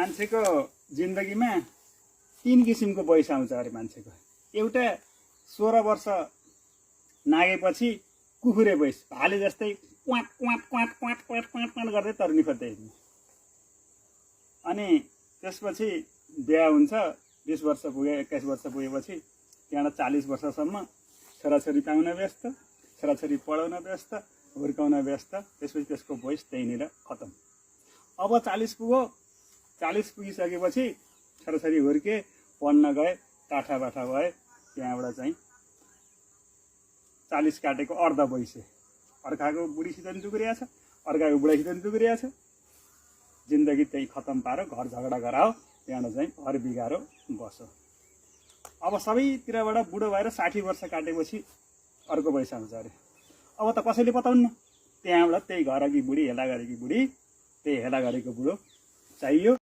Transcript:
मान्छेको जिन्दगीमा 3 किसिमको वयस आउँछ अरे मान्छेको। एउटा 16 वर्ष नागेपछि कुखुरे वयस, भाले जस्तै क्वाट क्वाट क्वाट क्वाट क्वाट क्वाट क्वाट गर्दै तर्नी खोज्दै हिँड्ने। अनि त्यसपछि बिहा हुन्छ, 20 वर्ष पुगे, 21 वर्ष पुगेपछि त्यहाँबाट 40 वर्षसम्म छोराछोरी पाउन व्यस्त, छोराछोरी पढाउन व्यस्त, हुर्काउन व्यस्त। त्यसपछि त्यसको वयस त्यहीँनिर खतम। अब 40 पुग्यो, 40 पुगिसकेपछि छोराछोरी हुर्के, पढ्न गए, टाठा बाठा भए, त्यहाँबाट चाहिँ 40 काटेको अर्ध वयसे अर्काको बुढीसित पनि टुक्रिया छ, अर्काको बुढासित पनि टुक्रिया छ। जिन्दगी त्यही खतम पारो, घर झगडा गराओ, त्यहाँबाट चाहिँ घर बिगारो बसो। अब सबैतिरबाट बुढो भएर 60 वर्ष काटेपछि अर्को वयस आउँछ अरे। अब त कसैले बताउन्न, त्यहाँबाट त्यही घरकी बुढी, हेला गरेकी बुढी, त्यही हेला गरेको बुढो चाहियो।